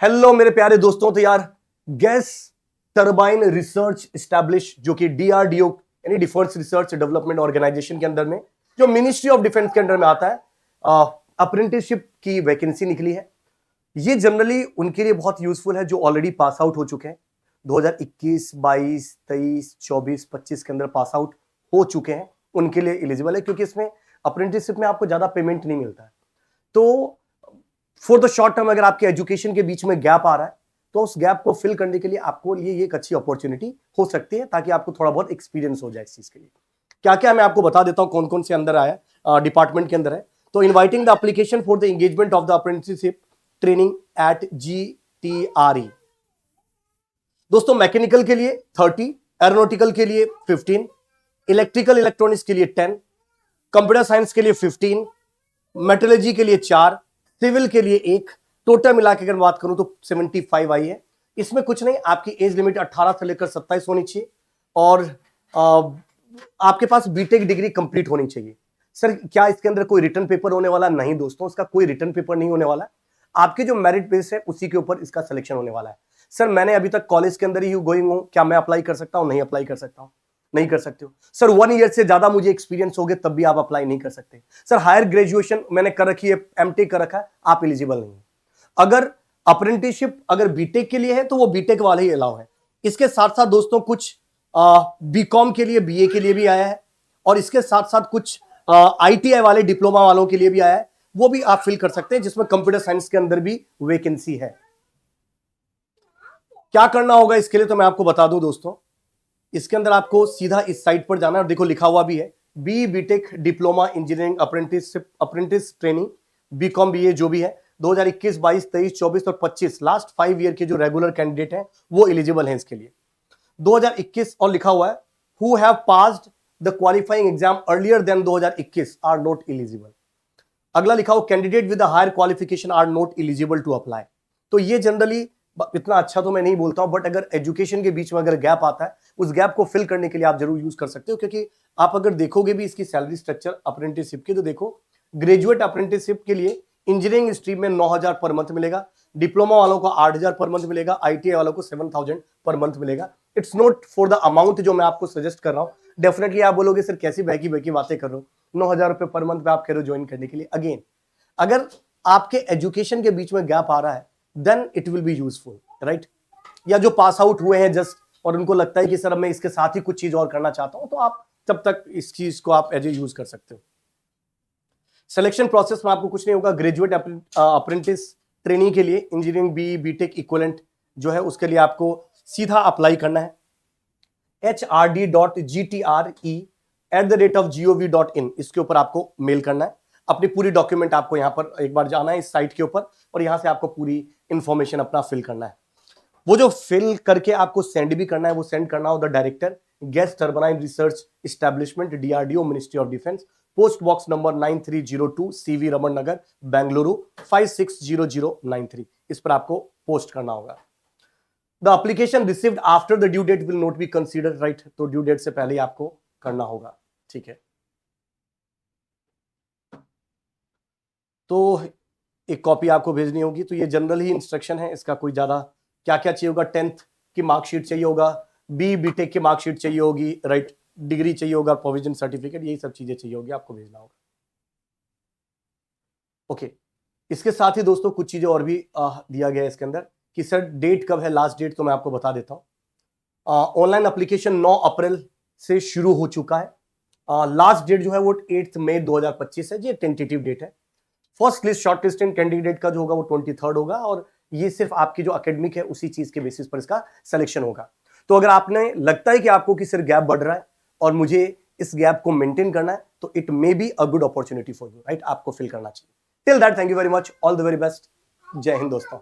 Hello मेरे प्यारे दोस्तों। तो यार गैस टरबाइन रिसर्च एस्टैब्लिश जो कि डीआरडीओ यानी डिफेंस रिसर्च डेवलपमेंट ऑर्गेनाइजेशन के अंदर में जो मिनिस्ट्री ऑफ डिफेंस के अंडर में आता है, अप्रेंटिसशिप की वैकेंसी निकली है। ये जनरली उनके लिए बहुत यूजफुल है जो ऑलरेडी पास आउट हो चुके हैं, 2021, 22, 23, 24, 25 के अंदर पास आउट हो चुके हैं, उनके लिए एलिजिबल है क्योंकि इसमें अप्रेंटिसशिप में आपको ज्यादा पेमेंट नहीं मिलता है। तो फॉर द शॉर्ट टर्म अगर आपके एजुकेशन के बीच में गैप आ रहा है तो उस गैप को फिल करने के लिए आपको ये एक अच्छी अपॉर्चुनिटी हो सकती है ताकि आपको थोड़ा बहुत एक्सपीरियंस हो जाए इस चीज के लिए। क्या क्या मैं आपको बता देता हूं कौन कौन से अंदर आया डिपार्टमेंट के अंदर है। तो inviting the application for the engagement of the apprenticeship training at GTRE। दोस्तों मैकेनिकल के लिए 30, एरोनॉटिकल के लिए 15, इलेक्ट्रिकल इलेक्ट्रॉनिक्स के लिए 10, कंप्यूटर साइंस के लिए 15, मेटलर्जी के लिए 4, सिविल के लिए 1, टोटल मिला के अगर बात करूं तो 75 आई है। इसमें कुछ नहीं, आपकी एज लिमिट 18 से लेकर 27 होनी चाहिए और आपके पास बीटेक डिग्री कंप्लीट होनी चाहिए। सर क्या इसके अंदर कोई रिटर्न पेपर होने वाला? नहीं दोस्तों, इसका कोई रिटर्न पेपर नहीं होने वाला। आपके जो मेरिट बेस है उसी के ऊपर इसका सिलेक्शन होने वाला है। सर मैंने अभी तक कॉलेज के अंदर ही गोइंग हूं, क्या मैं अप्लाई कर सकता हूं? नहीं अप्लाई कर सकता हूं, नहीं कर सकते हो। सर 1 ईयर से ज्यादा मुझे एक्सपीरियंस हो गए तब भी आप अप्लाई नहीं कर सकते। सर हायर ग्रेजुएशन मैंने कर रखी है, एमटेक कर रखा है, आप एलिजिबल नहीं है। अगर अप्रेंटिसशिप अगर बीटेक के लिए है तो वो बीटेक वाले ही अलाउ है। इसके साथ साथ दोस्तों कुछ बीकॉम के लिए, बीए के लिए भी आया है और इसके साथ साथ कुछ ITI वाले डिप्लोमा वालों के लिए भी आया है, वो भी आप फिल कर सकते हैं जिसमें कंप्यूटर साइंस के अंदर भी वैकेंसी है। क्या करना होगा इसके लिए तो मैं आपको बता दूं दोस्तों, इसके अंदर आपको सीधा इस साइट पर जाना है और देखो लिखा हुआ भी है BTech diploma engineering apprenticeship apprentice training BCom BA जो भी है 2021, 22, 23, 24 और 25 लास्ट 5 ईयर के जो रेगुलर कैंडिडेट हैं वो एलिजिबल हैं इसके लिए। 2021 और लिखा हुआ है who have passed the qualifying exam earlier than 2021 are not eligible. अगला लिखा हुआ candidate with higher qualification are not eligible to apply. तो ये जनरली इतना अच्छा तो मैं नहीं बोलता हूं, बट अगर एजुकेशन के बीच में अगर गैप आता है उस गैप को फिल करने के लिए आप जरूर यूज कर सकते हो। क्योंकि आप अगर देखोगे भी इसकी सैलरी स्ट्रक्चर अप्रेंटिसशिप की तो देखो ग्रेजुएट अप्रेंटिसशिप के लिए इंजीनियरिंग स्ट्रीम में 9,000 पर मंथ मिलेगा, डिप्लोमा वालों को 8,000 पर मंथ मिलेगा, ITI वालों को 7,000 पर मंथ मिलेगा। It's not for the amount जो मैं आपको सजेस्ट कर रहा हूं। डेफिनेटली आप बोलोगे सर कैसी बहकी बहकी बातें कर रहे हो, 9,000 रुपए पर मंथ पे आप कह रहे हो ज्वाइन करने के लिए। अगेन अगर आपके एजुकेशन के बीच में गैप आ रहा है then it will be useful, right. या जो पास आउट हुए हैं जस्ट और उनको लगता है कि सर मैं इसके साथ ही कुछ चीज और करना चाहता हूं, तो आप तब तक इस चीज को आप एज ए यूज कर सकते हो। सिलेक्शन प्रोसेस में आपको कुछ नहीं होगा। ग्रेजुएट अप्रेंटिस ट्रेनिंग के लिए इंजीनियरिंग बीटेक इक्विवेलेंट जो है उसके लिए आपको सीधा अप्लाई करना है HRD.GTRE@gov.in इसके ऊपर आपको मेल करना है। अपनी पूरी डॉक्यूमेंट आपको यहां पर एक बार जाना है इस साइट के ऊपर और यहां से आपको पूरी इंफॉर्मेशन अपना फिल करना है। वो जो फिल करके आपको सेंड भी करना है वो सेंड करना होगा director gas turbine research establishment DRDO ministry of defence, post box number 9302 CV Raman Nagar Bengaluru 560093। इस पर आपको पोस्ट करना होगा। The application received after the due date will not be considered, right. तो ड्यू डेट से पहले आपको करना होगा, ठीक है। तो एक कॉपी आपको भेजनी होगी। तो ये जनरल ही इंस्ट्रक्शन है, इसका कोई ज्यादा क्या क्या चाहिए होगा, 10th की मार्कशीट चाहिए होगा, बीटेक की मार्कशीट चाहिए होगी, राइट, डिग्री चाहिए होगा, प्रोविजन सर्टिफिकेट, यही सब चीजें चाहिए होगी, आपको भेजना होगा। ओके, इसके साथ ही दोस्तों कुछ चीजें और भी दिया गया है इसके अंदर कि सर डेट कब है, लास्ट डेट तो मैं आपको बता देता हूं। ऑनलाइन एप्लीकेशन 9 अप्रैल से शुरू हो चुका है। लास्ट डेट जो है वो 8 मई 2025 है, ये टेंटेटिव डेट है। First list short list candidate का जो होगा वो 23rd होगा और ये सिर्फ आपकी जो एकेडमिक है उसी चीज के बेसिस पर इसका सिलेक्शन होगा। तो अगर आपने लगता है कि आपको कि सिर्फ गैप बढ़ रहा है और मुझे इस गैप को मेंटेन करना है तो it may be a good opportunity for you, right. आपको फिल करना चाहिए। Till that thank you very much, all the very best, जय हिंद दोस्तों।